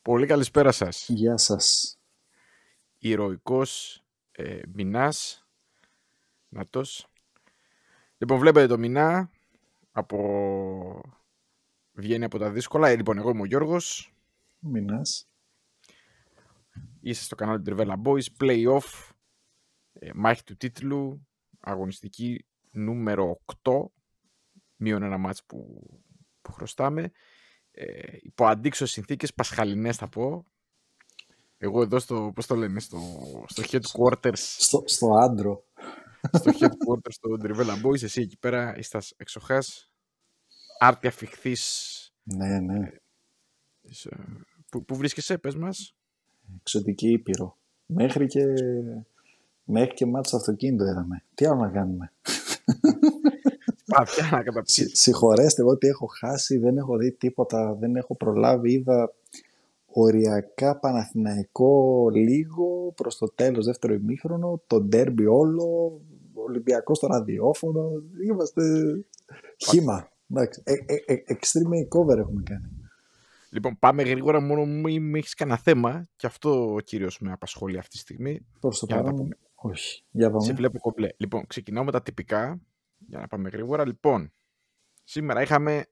Πολύ καλησπέρα σας. Γεια σας. Ηρωικός Μινάς. Νατός. Λοιπόν, βλέπετε το Μινά. Βγαίνει από τα δύσκολα. Λοιπόν, εγώ είμαι ο Γιώργος. Μινάς. Είσαι στο κανάλι του Trivella Boys. Play-off. Μάχη του τίτλου. Αγωνιστική νούμερο 8. Μείον ένα μάτς που χρωστάμε. Υπό αντίξωες συνθήκες, πασχαλινές θα πω. Εγώ εδώ στο headquarters. Στο άντρο. Στο headquarters στο Trivella Boys. Εσύ εκεί πέρα είσαι εξοχάς. Άρτια φιχθής. Ναι. Πού βρίσκεσαι, πες μας. Εξωτική Ήπειρο. Μέχρι και μάτς στο αυτοκίνητο είδαμε. Τι άλλο να κάνουμε. Παθιά να καταπιείς. Συγχωρέστε εγώ τι έχω χάσει. Δεν έχω δει τίποτα. Δεν έχω προλάβει. Είδα οριακά Παναθηναϊκό λίγο προς το τέλος δεύτερο ημίχρονο. Το ντέρμπι όλο. Ολυμπιακό στο ραδιόφωνο. Είμαστε χύμα. Extreme cover έχουμε κάνει. Λοιπόν, πάμε γρήγορα, μόνο μην έχεις κανένα θέμα. Και αυτό κυρίως με απασχολεί αυτή τη στιγμή. Προς το παρόν, όχι. Για πάμε. Σε βλέπω κομπλέ. Λοιπόν, ξεκινάω με τα τυπικά, για να πάμε γρήγορα. Λοιπόν, σήμερα είχαμε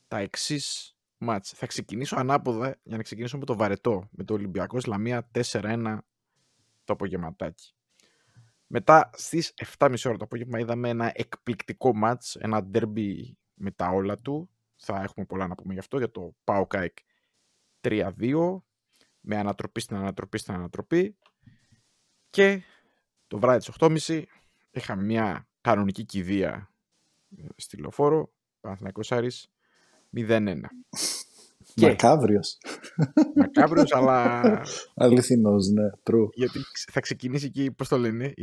τα εξής μάτς. Θα ξεκινήσω ανάποδα, για να ξεκινήσω με το βαρετό. Με το Ολυμπιακό Λαμία 4-1 το απογευματάκι. Μετά στις 7.30 ώρα το απόγευμα είδαμε ένα εκπληκτικό μάτς, ένα ντέρμπι με τα όλα του. Θα έχουμε πολλά να πούμε γι' αυτό, για το ΠΑΟΚ ΑΕΚ 3-2, με ανατροπή στην ανατροπή. Και το βράδυ της 8.30 είχαμε μια κανονική κηδεία στη Λεωφόρο, Παναθηναϊκός Άρης 0-1. Μακάβριος. Μακάβριος, αλλά αληθινός, ναι, true. Γιατί θα ξεκινήσει εκεί, πώς το λένε,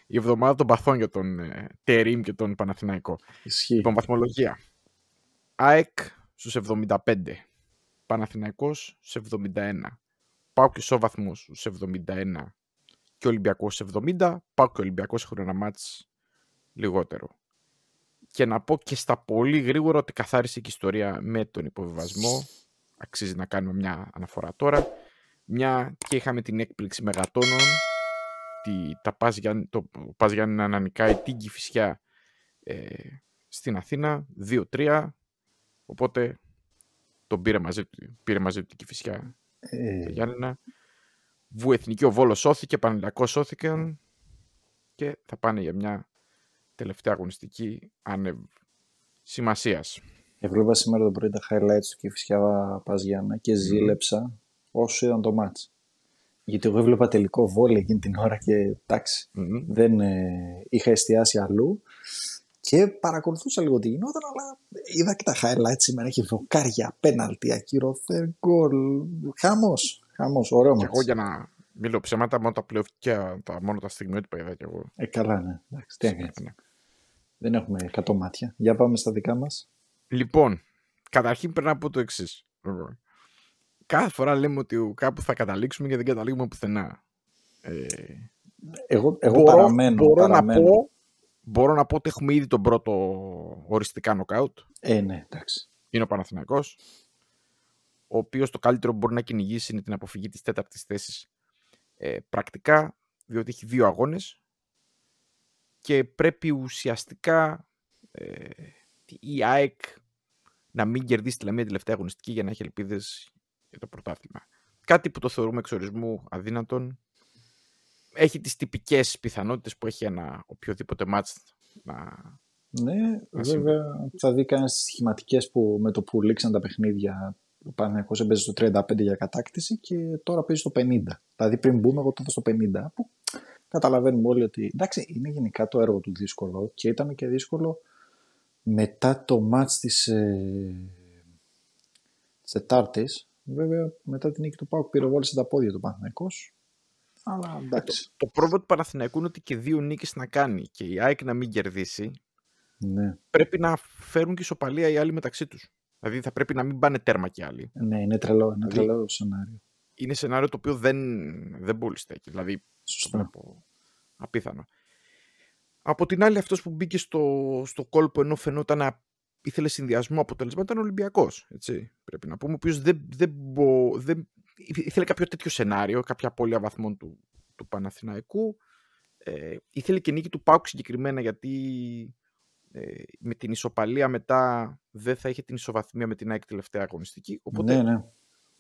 η εβδομάδα των παθών για τον Τερίμ και τον Παναθηναϊκό. Ισχύει. Λοιπόν, βαθμολογία. ΑΕΚ στους 75. Παναθηναϊκός στους 71. ΠΑΟΚ και ισόβαθμος στους 71. Και Ολυμπιακός στους 70. ΠΑΟΚ και Ολυμπιακός έχουν ένα μάτς λιγότερο. Και να πω και στα πολύ γρήγορα ότι καθάρισε και η ιστορία με τον υποβιβασμό. Αξίζει να κάνουμε μια αναφορά τώρα. Μια και είχαμε την έκπληξη μεγατόνων. Το Πας Γιάννη να νικάει την Κηφισιά στην Αθήνα 2-3. Οπότε τον πήρε μαζί του την Κηφισιά το Γιάννηνα. Βουεθνική ο Βόλος σώθηκε, Πανελληνιακός σώθηκαν και θα πάνε για μια τελευταία αγωνιστική άνευ σημασίας. Έβλεπα σήμερα το πρωί τα highlights του Κηφισιά Πας Γιάννα και ζήλεψα όσο είδαν το μάτς. Γιατί εγώ έβλεπα τελικό βόλεϊ εκείνη την ώρα και εντάξει, δεν είχα εστιάσει αλλού και παρακολουθούσα λίγο τι γινόταν, αλλά είδα και τα highlights σήμερα. Έχει δοκάρια, πέναλτι, ακυρωθέν γκολ. Χαμός, ωραίο μάτς. Και εγώ για να μιλώ ψέματα, μόνο τα playoff και μόνο τα στιγμιότυπα είδα κι εγώ. Καλά, ναι. Εντάξει, τι έκανες. Δεν έχουμε 100 μάτια. Για πάμε στα δικά μας. Λοιπόν, καταρχήν πρέπει να πω το εξής. Κάθε φορά λέμε ότι κάπου θα καταλήξουμε και δεν καταλήγουμε πουθενά. Εγώ παραμένω. Μπορώ να πω ότι έχουμε ήδη τον πρώτο οριστικά νοκάουτ. Ναι, εντάξει. Είναι ο Παναθηναϊκός, ο οποίος το καλύτερο που μπορεί να κυνηγήσει είναι την αποφυγή της 4ης θέσης πρακτικά, διότι έχει 2 αγώνες και πρέπει ουσιαστικά η ΑΕΚ να μην κερδίσει τη Λαμία τελευταία αγωνιστική για να έχει ελπίδες για το πρωτάθλημα. Κάτι που το θεωρούμε εξορισμού αδύνατον. Έχει τις τυπικές πιθανότητες που έχει ένα οποιοδήποτε μάτς Ναι, βέβαια θα δει κανένα τις σχηματικές που με το που λήξαν τα παιχνίδια ο Παναθηναϊκός έπαιζε στο 35 για κατάκτηση και τώρα παίζει στο 50. Δηλαδή πριν μπούμε εγώ τότε στο 50 που καταλαβαίνουμε όλοι ότι εντάξει είναι γενικά το έργο του δύσκολο και ήταν και δύσκολο μετά το μάτς της Τετάρτης. Βέβαια μετά την νίκη του ΠΑΟΚ πυροβόλησε τα πόδια του Παναθηναϊκός. Αλλά εντάξει. Το πρόβλημα του Παναθηναϊκού είναι ότι και 2 νίκες να κάνει και η ΑΕΚ να μην κερδίσει. Ναι. Πρέπει να φέρουν και ισοπαλία οι άλλοι μεταξύ τους. Δηλαδή θα πρέπει να μην πάνε τέρμα κι άλλοι. Ναι, είναι τρελό σενάριο. Είναι σενάριο το οποίο δεν πολύ στέκει. Δηλαδή, σωστά. Απίθανο. Από την άλλη, αυτός που μπήκε στο κόλπο ενώ φαινόταν ήθελε συνδυασμό αποτελεσμάτων, ήταν ο Ολυμπιακός. Πρέπει να πούμε, ο οποίος δεν ήθελε κάποιο τέτοιο σενάριο, κάποια απώλεια βαθμών του Παναθηναϊκού. Ήθελε και νίκη του ΠΑΟΚ συγκεκριμένα, γιατί με την ισοπαλία μετά δεν θα είχε την ισοβαθμία με την ΑΕΚ τελευταία αγωνιστική. Οπότε ναι.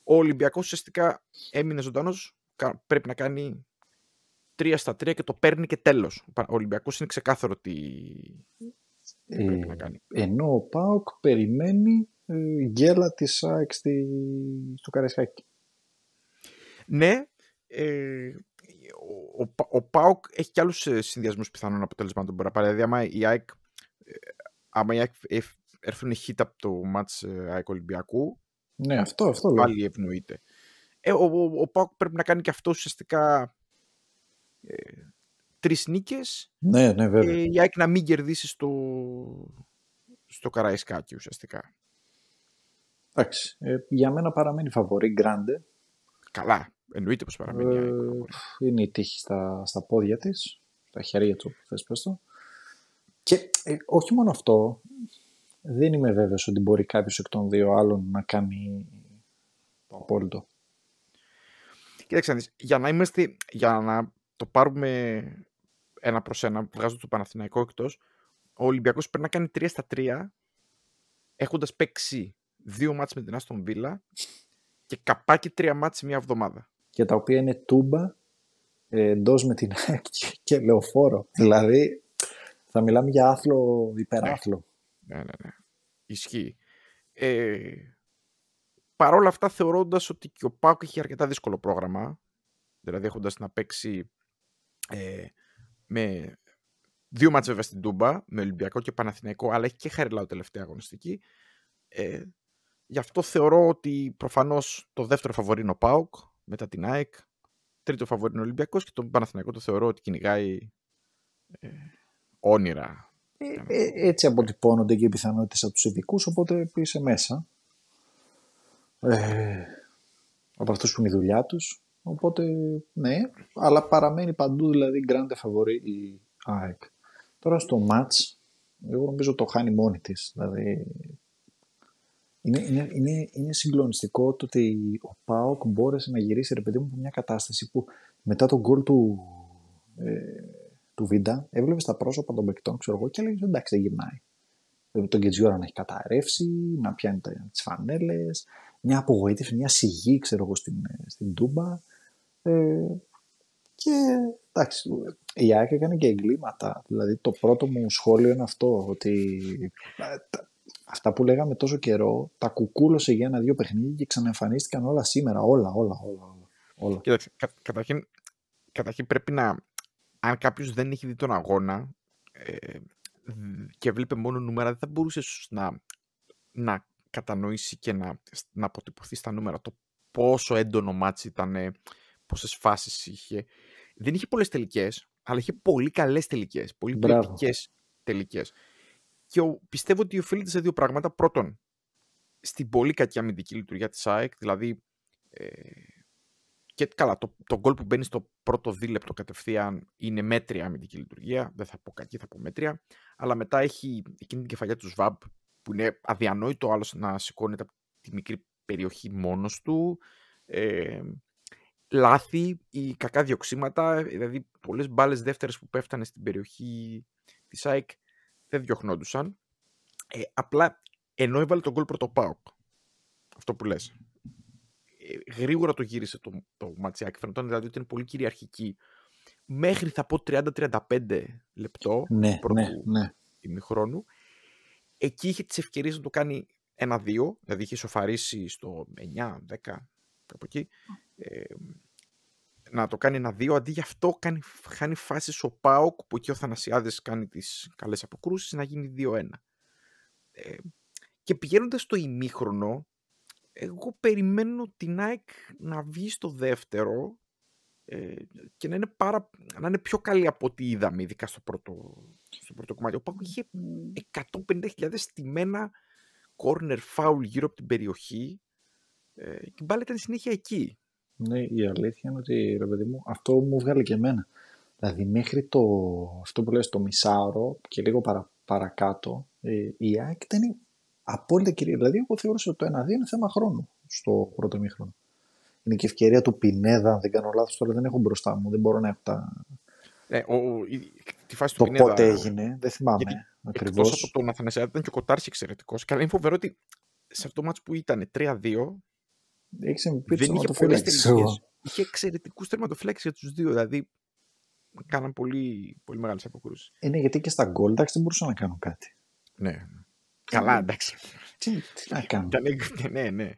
ο Ολυμπιακός ουσιαστικά έμεινε ζωντανός. Πρέπει να κάνει 3-3 και το παίρνει και τέλος. Ο Ολυμπιακός είναι ξεκάθαρο τι πρέπει να κάνει. Ενώ ο ΠΑΟΚ περιμένει γκέλα της ΑΕΚ στο Καραϊσκάκι. Ναι, ο ΠΑΟΚ έχει και άλλους συνδυασμούς πιθανών αποτελεσμάτων. Δηλαδή, άμα η ΑΕΚ έρθουν χίτα από το μάτς ΑΕΚ Ολυμπιακού, ναι, αυτό λέω. Πάλι ευνοείται. Ο ΠΑΟΚ πρέπει να κάνει και αυτό ουσιαστικά 3 νίκες. Ναι, βέβαια. Η ΑΕΚ να μην κερδίσει στο Καραϊσκάκι ουσιαστικά. Εντάξει. Για μένα παραμένει φαβορί Γκράντε. Καλά. Εννοείται πως παραμένει η ΑΕΚ. Είναι η τύχη στα πόδια της, στα χέρια του, θες πες το. Και όχι μόνο αυτό, δεν είμαι βέβαιος ότι μπορεί κάποιος εκ των δύο άλλων να κάνει το απόλυτο. Κοίταξε, για να το πάρουμε 1-1, βγάζω το Παναθηναϊκό εκτός, ο Ολυμπιακός πρέπει να κάνει 3-3, έχοντας παίξει 2 μάτς με την Άστον Βίλα και καπάκι 3 μάτς μια εβδομάδα. Και τα οποία είναι Τούμπα, εντός με την ΑΕΚ και Λεωφόρο. Δηλαδή, θα μιλάμε για άθλο, υπεράθλο. Ναι. Ισχύει. Παρ' όλα αυτά, θεωρώντας ότι και ο ΠΑΟΚ έχει αρκετά δύσκολο πρόγραμμα, δηλαδή έχοντας να παίξει με 2 μάτς βέβαια στην Τούμπα, με Ολυμπιακό και Παναθηναϊκό, αλλά έχει και Χαριλάου τελευταία αγωνιστική. Γι' αυτό θεωρώ ότι προφανώς το δεύτερο φαβορί είναι ο ΠΑΟΚ, μετά την ΑΕΚ. Τρίτο φαβορί είναι ο Ολυμπιακός και τον Παναθηναϊκό το θεωρώ ότι κυνηγάει όνειρα. Έτσι αποτυπώνονται και οι πιθανότητες από τους ειδικούς, οπότε είσαι μέσα. Από αυτούς που είναι η δουλειά τους. Οπότε, ναι, αλλά παραμένει παντού δηλαδή γκράντε φαβορί η ΑΕΚ. Τώρα στο μάτς, εγώ νομίζω το χάνει μόνη της. Δηλαδή, είναι συγκλονιστικό το ότι ο ΠΑΟΚ μπόρεσε να γυρίσει, ρε παιδί μου, από μια κατάσταση που μετά τον γκολ του Βίντα έβλεπε στα πρόσωπα των παικτών, ξέρω εγώ, και έλεγε εντάξει, δεν γυρνάει. Δηλαδή, τον Κετζιόρα να έχει καταρρεύσει, να πιάνει τις φανέλες, μια απογοήτευση, μια σιγή, ξέρω εγώ, στην Τούμπα. Και εντάξει, η ΑΕΚ έκανε και εγκλήματα. Δηλαδή, το πρώτο μου σχόλιο είναι αυτό, ότι αυτά που λέγαμε τόσο καιρό τα κουκούλωσε για 1-2 παιχνίδια και ξαναεμφανίστηκαν όλα σήμερα. Όλα. Κοίταξε, καταρχήν πρέπει να. Αν κάποιος δεν έχει δει τον αγώνα και βλέπει μόνο νούμερα, δεν θα μπορούσε να κατανοήσει και να αποτυπωθεί στα νούμερα το πόσο έντονο μάτσι ήταν, πόσες φάσεις είχε. Δεν είχε πολλές τελικές, αλλά είχε πολύ καλές τελικές, πολύ ποιοτικές τελικές. Και πιστεύω ότι οφείλεται σε 2 πράγματα. Πρώτον, στην πολύ κακή αμυντική λειτουργία της ΑΕΚ, δηλαδή και καλά, το γκολ που μπαίνει στο πρώτο δίλεπτο κατευθείαν είναι μέτρια αμυντική λειτουργία, δεν θα πω κακή, θα πω μέτρια, αλλά μετά έχει εκείνη την κεφαλιά του ΣΒΑΜ, που είναι αδιανόητο άλλος να σηκώνεται από τη μικρή περιοχή μόνος του, λάθη ή κακά διοξήματα, δηλαδή πολλές μπάλες δεύτερες που πέφτανε στην περιοχή της ΑΕΚ δεν διωχνόντουσαν. Απλά ενώ έβαλε τον γκολ πρώτο ΠΑΟΚ, αυτό που λες, γρήγορα το γύρισε το ματσιάκι. Φαίνονταν δηλαδή ότι είναι πολύ κυριαρχική. Μέχρι θα πω 30-35 λεπτό ναι. ημιχρόνου. Εκεί είχε τις ευκαιρίες να το κάνει 1-2, δηλαδή είχε σοφαρίσει στο 9-10, κάπου εκεί. Να το κάνει 1-2, αντί γι' αυτό χάνει φάσεις ο ΠΑΟΚ, που εκεί ο Θανασιάδης κάνει τις καλές αποκρούσεις, να γίνει 2-1. Και πηγαίνοντας στο ημίχρονο, εγώ περιμένω την ΑΕΚ να βγει στο δεύτερο και να είναι πιο καλή από ό,τι είδαμε, ειδικά στο πρώτο κομμάτι. Ο ΠΑΟΚ είχε 150.000 στημένα corner foul γύρω από την περιοχή και η μπάλα ήταν συνέχεια εκεί. Ναι, η αλήθεια είναι ότι, ρε παιδί μου, αυτό μου βγάλε και εμένα. Δηλαδή μέχρι αυτό που λες το μισάωρο και λίγο παρακάτω, η ΑΕΚ ήταν Απόλυτα κυρία. Δηλαδή, εγώ θεώρησα ότι το 1-2 είναι θέμα χρόνου στο πρώτο ημίχρονο. Είναι και ευκαιρία του Πινέδα, αν δεν κάνω λάθος, τώρα δεν έχω μπροστά μου, δεν μπορώ να έχω τα. Τη φάση του Το Πινέδα. πότε έγινε, δεν θυμάμαι ακριβώς. Εκτός από τον Αθανασιάδη ήταν και ο Κοτάρσκι εξαιρετικός. Και αλλά είναι φοβερό ότι σε αυτό το μάτς που ήταν 3-2 δεν είχε πολλές τελικές. Είχε εξαιρετικούς τερματοφύλακες για τους δύο. Δηλαδή κάναν πολύ, πολύ μεγάλες αποκρούσεις. Είναι γιατί και στα γκολ δεν μπορούσαν να κάνουν κάτι. Ναι. Καλά, εντάξει. Τι να κάνουν. Ναι.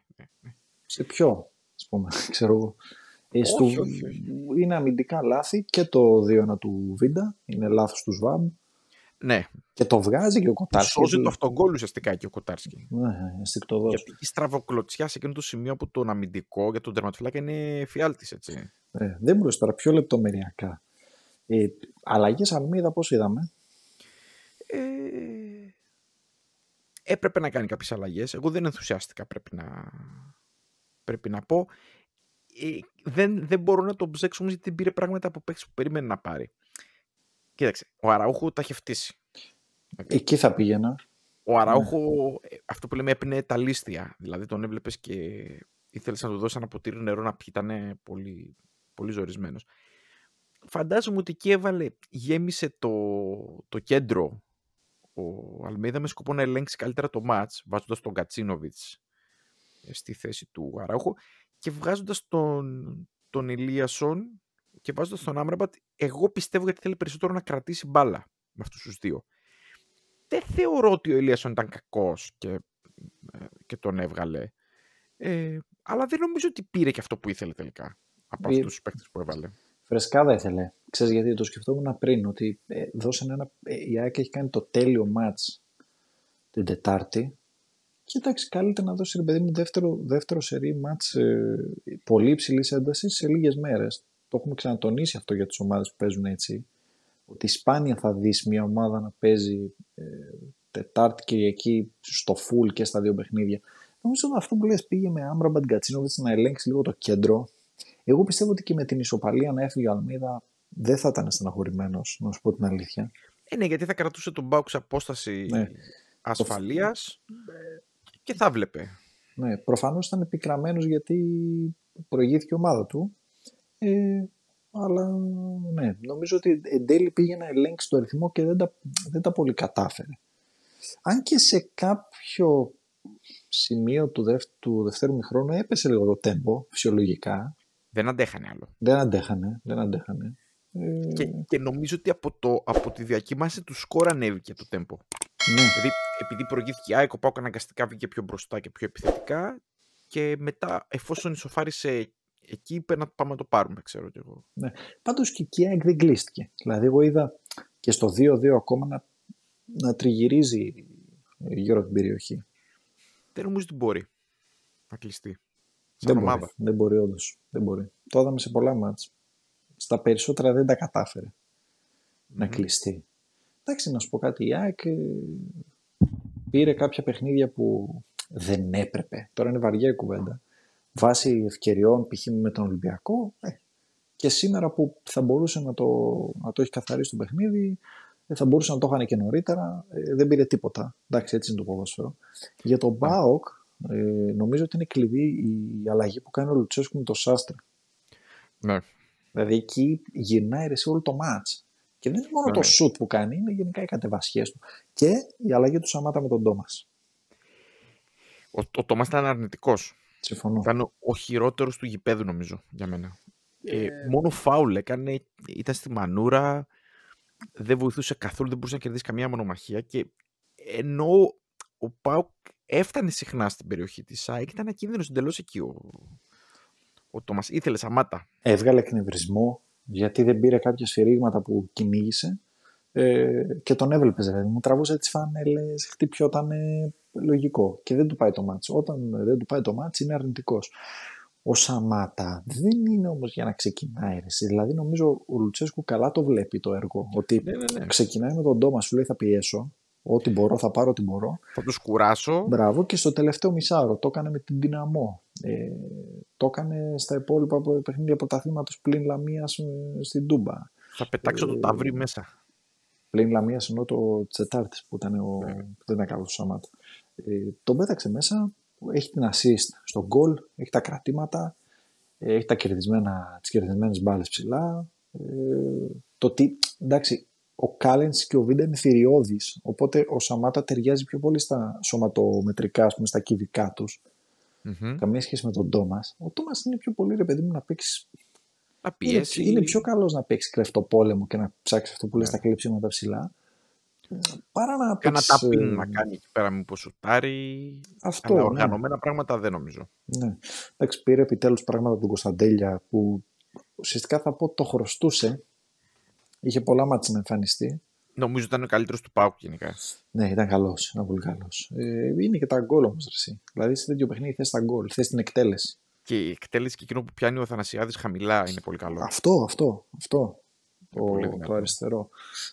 Σε ποιο, ας πούμε, ξέρω εγώ. Όχι. Είναι αμυντικά λάθη και το 2-1 του Βίντα. Είναι λάθος του Σβάμπ. Ναι. Και το βγάζει και ο Κοτάρσκι. Σώζει το αυτογκόλ ουσιαστικά και ο Κοτάρσκι. Ναι, ενστικτωδώς. Γιατί η στραβοκλωτσιά σε εκείνο το σημείο από τον αμυντικό για τον τερματοφύλακα είναι φιάλτης, έτσι. Δεν μπορείς τώρα πιο λεπτομεριακά. Αλλαγές Αλμίδα πώς είδαμε? Έπρεπε να κάνει κάποιες αλλαγές. Εγώ δεν ενθουσιάστηκα, πρέπει να πω. Δεν μπορώ να το ψέξω όμως γιατί πήρε πράγματα από παίκτες που περίμενε να πάρει. Κοίταξε, ο Αραούχο τα είχε φτύσει. Εκεί θα πήγαινα. Ο Αραούχο, αυτό που λέμε, έπινε τα λίστια. Δηλαδή τον έβλεπες και ήθελες να του δώσει ένα ποτήρι νερό να πιει. Ήταν πολύ, πολύ ζορισμένος. Φαντάζομαι ότι εκεί γέμισε το κέντρο ο Αλμίδα με σκοπό να ελέγξει καλύτερα το μάτς, βάζοντας τον Κατσίνοβιτς στη θέση του Αραούχο και βγάζοντας τον Ηλίασον και βάζοντας τον Άμραμπατ. Εγώ πιστεύω γιατί θέλει περισσότερο να κρατήσει μπάλα με αυτούς τους δύο. Δεν θεωρώ ότι ο Ηλίασον ήταν κακός και τον έβγαλε. Αλλά δεν νομίζω ότι πήρε και αυτό που ήθελε τελικά από αυτούς τους παίκτες που έβαλε. Φρεσκάδα ήθελε. Ξέρεις γιατί το σκεφτόμουν πριν, ότι η ΑΕΚ έχει κάνει το τέλειο μάτς την Τετάρτη και εντάξει, καλύτερα να δώσει, ρε παιδί μου, δεύτερο σερί μάτς πολύ υψηλής έντασης σε λίγες μέρες. Το έχουμε ξανατονίσει αυτό για τις ομάδες που παίζουν έτσι, ότι σπάνια θα δεις μια ομάδα να παίζει Τετάρτη και εκεί στο full και στα δύο παιχνίδια. Νομίζω αυτό που λες, πήγε με Άμραμπατ Γκατσίνοβιτς να ελέγξει λίγο το κέντρο. Εγώ πιστεύω ότι και με την ισοπαλία να έφυγε ο Αλμίδα δεν θα ήταν στεναχωρημένος, να σου πω την αλήθεια. Ναι, γιατί θα κρατούσε τον Μπάουκ σε απόσταση ασφαλείας και θα βλέπε. Ναι, προφανώς ήταν επικραμμένος γιατί προηγήθηκε η ομάδα του. Αλλά ναι, νομίζω ότι εν τέλει πήγε να ελέγξει το αριθμό και δεν τα πολύ κατάφερε. Αν και σε κάποιο σημείο του δευτέρου μηχρόνου έπεσε λίγο το τέμπο, φυσιολογικά. Δεν αντέχανε άλλο. Δεν αντέχανε. Και νομίζω ότι από τη διακύμαση του σκορ ανέβηκε το τέμπο. Ναι. Δηλαδή, επειδή προηγήθηκε η ΑΕΚ, ο ΠΑΟΚ αναγκαστικά βγήκε πιο μπροστά και πιο επιθετικά και μετά, εφόσον ισοφάρισε εκεί, είπε να πάμε να το πάρουμε, ξέρω κι εγώ. Ναι. Πάντως και η ΑΕΚ δεν κλείστηκε. Δηλαδή, εγώ είδα και στο 2-2 ακόμα να τριγυρίζει γύρω από την περιοχή. Δεν νομίζω ότι μπορεί να κλειστεί. Δεν μπορεί όντως. Δεν μπορεί. Το είδαμε σε πολλά μάτς. Στα περισσότερα δεν τα κατάφερε να κλειστεί. Εντάξει, να σου πω κάτι. Η ΑΕΚ πήρε κάποια παιχνίδια που δεν έπρεπε. Τώρα είναι βαριά η κουβέντα. Βάσει ευκαιριών, π.χ. με τον Ολυμπιακό, και σήμερα που θα μπορούσε να το έχει καθαρίσει το παιχνίδι, θα μπορούσε να το είχαν και νωρίτερα, δεν πήρε τίποτα. Εντάξει, έτσι είναι το ποδόσφαιρο. Για τον ΠΑΟΚ, νομίζω ότι είναι κλειδί η αλλαγή που κάνει ο Λουτσέσκου με το Σάστρα. Ναι. Δηλαδή εκεί γυρνάει σε όλο το μάτς. Και δεν είναι μόνο το σουτ που κάνει, είναι γενικά οι κατεβασιές του. Και η αλλαγή του Σαμάτα με τον Τόμας. Ο Τόμας ήταν αρνητικός. Συμφωνώ. Ήταν ο χειρότερος του γηπέδου, νομίζω, για μένα. Μόνο φάουλ έκανε, ήταν στη μανούρα, δεν βοηθούσε καθόλου, δεν μπορούσε να κερδίσει καμία μονομαχία. Και ενώ ο ΠΑΟΚ έφτανε συχνά στην περιοχή της ΑΕΚ, ήταν ακίνδυνος εντελώς εκεί ο Τόμας. Ήθελε Σαμάτα. Έβγαλε εκνευρισμό γιατί δεν πήρε κάποια σφυρίγματα που κυνήγησε και τον έβλεπε, δηλαδή. Μου τραβούσε τις φανέλες, χτυπιόταν λογικό και δεν του πάει το μάτς. Όταν δεν του πάει το μάτς είναι αρνητικός. Ο Σαμάτα δεν είναι όμως για να ξεκινάει. Δηλαδή νομίζω ο Λουτσέσκου καλά το βλέπει το έργο. Ότι ξεκινάει με τον Τόμα, σου λέει θα πιέσω. Ό,τι μπορώ, θα πάρω ό,τι μπορώ. Θα τους κουράσω. Μπράβο, και στο τελευταίο μισάωρο το έκανε με την Δυναμό. Το έκανε στα υπόλοιπα παιχνίδια πρωταθλήματος πλην Λαμίας στην Τούμπα. Θα πετάξω το ταύρι μέσα. Πλην Λαμίας ενώ το Τετάρτης που ήταν δεν ήταν καλό το Σαμάτα. Τον πέταξε μέσα, έχει την assist στο goal, έχει τα κρατήματα, έχει τις κερδισμένες μπάλες ψηλά. Εντάξει, ο Κάλενς και ο Βίντα είναι θηριώδης, οπότε ο Σαμάτα ταιριάζει πιο πολύ στα σωματομετρικά, ας πούμε, στα κυβικά τους. Καμία σχέση με τον Τόμας. Ο Τόμας είναι πιο πολύ, ρε παιδί μου, να παίξει. Να πιέσει. Είναι πιο καλός να παίξει κρεφτοπόλεμο και να ψάξει αυτό που λες τα κλέψιματα ψηλά. Παρά να Κάνα τάπινγκ να κάνει εκεί πέρα, μήπως σουτάρει. Αυτό, αλλά οργανωμένα πράγματα δεν νομίζω. Ναι. Εντάξει, πήρε επιτέλους πράγματα από τον Κωνσταντέλια που ουσιαστικά θα πω το χρωστούσε. Είχε πολλά μάτς να εμφανιστεί. Νομίζω ήταν ο καλύτερος του ΠΑΟΚ γενικά. Ναι, ήταν καλός. Ήταν πολύ καλός. Είναι και τα γκολ όμως, εσύ. Δηλαδή σε τέτοιο παιχνίδι θες τα γκολ, θες την εκτέλεση. Και η εκτέλεση και εκείνο που πιάνει ο Θανασιάδης χαμηλά είναι πολύ καλό. Αυτό. Το αριστερό.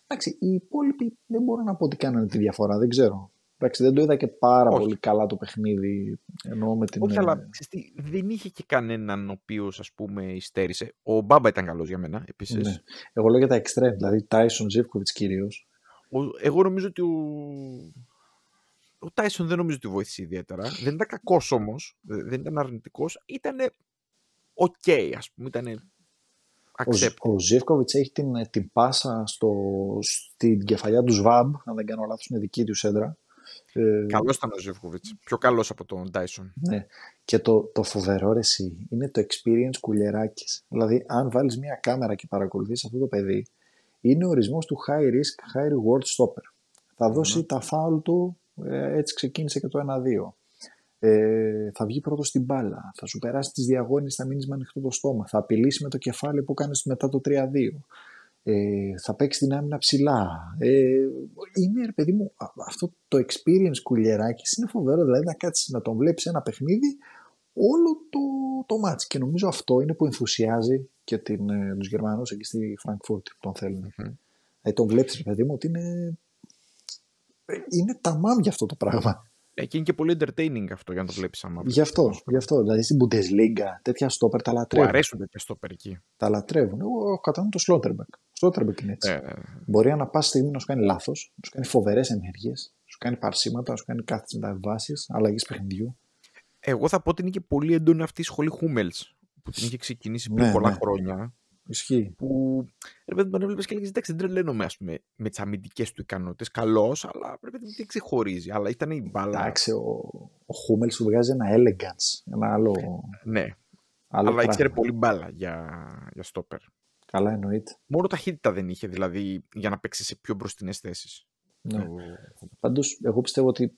Εντάξει, οι υπόλοιποι δεν μπορώ να πω ότι κάνανε τη διαφορά, δεν ξέρω. Εντάξει, δεν το είδα και πάρα πολύ καλά το παιχνίδι. Εννοώ με την... Όχι, αλλά δεν είχε και κανέναν ο οποίος, ας πούμε, υστέρησε. Ο Μπάμπα ήταν καλός για μένα, επίσης. Ναι. Εγώ λέω για τα extreme, δηλαδή Τάισον, Ζίβκοβιτς κυρίως. Εγώ νομίζω ότι ο Τάισον δεν νομίζω ότι βοήθησε ιδιαίτερα. Δεν ήταν κακός όμως, δεν ήταν αρνητικός. Ήταν ok, ας πούμε, ήταν accept. Ο Ζίβκοβιτς έχει την πάσα στην κεφαλιά του Σβάμπ, αν δεν κάνω λάθος, είναι δική του σέντρα. Καλός ήταν ο Ζίβκοβιτς, πιο καλός από τον Τάισον. Ναι. Και το φοβερό ρε εσύ, είναι το experience Κουλιεράκης. Δηλαδή, αν βάλεις μια κάμερα και παρακολουθείς αυτό το παιδί, είναι ο ορισμός του high risk, high reward stopper. Θα δώσει τα foul του, έτσι ξεκίνησε και το 1-2. Θα βγει πρώτο στην μπάλα, θα σου περάσει τις διαγώνες, θα μείνεις με ανοιχτό το στόμα, θα απειλήσει με το κεφάλι που κάνεις μετά το 3-2. Θα παίξει την άμυνα ψηλά. Είναι, ρε παιδί μου, αυτό το experience Κουλιεράκης είναι φοβερό. Δηλαδή να κάτσεις να τον βλέπεις ένα παιχνίδι όλο το μάτς. Και νομίζω αυτό είναι που ενθουσιάζει και τους Γερμανούς εκεί στη Φραγκφούρτη που τον θέλουν. Τον βλέπεις, ρε παιδί μου, ότι είναι ταμάμ για αυτό το πράγμα. Και είναι και πολύ entertaining αυτό για να το βλέπεις άμα. Γι' αυτό. Δηλαδή στην Bundesliga τέτοια στόπερ τα λατρεύουν. Μου αρέσουν τέτοια στόπερ εκεί. Τα λατρεύουν. Εγώ κατανοώ το Σλότερμπεκ. Ο Σλότερμπεκ είναι έτσι. Μπορεί ανά πάση στιγμή να σου κάνει λάθος, να σου κάνει φοβερές ενέργειες, να σου κάνει παρσίματα, να σου κάνει κάθε μεταβάσεις, αλλαγής παιχνιδιού. Εγώ θα πω ότι είναι και πολύ έντονη αυτή η σχολή Χούμελς που την είχε ξεκινήσει πριν πολλά χρόνια. Ισχύει. Που πρέπει να τον έβλεπες και έλεγες εντάξει, δεν τρελαίνομαι ας πούμε, με τις αμυντικές του ικανότητες. Καλός, αλλά πρέπει να την ξεχωρίζει. Αλλά ήταν η μπάλα. Εντάξει, ο Χούμελ σου βγάζει ένα elegance. Ένα άλλο. Ναι. Αλλά ήξερε πολύ μπάλα για στόπερ. Καλά, εννοείται. Μόνο ταχύτητα δεν είχε, δηλαδή, για να παίξει σε πιο μπροστινές θέσεις. Ναι. Πάντως, εγώ πιστεύω ότι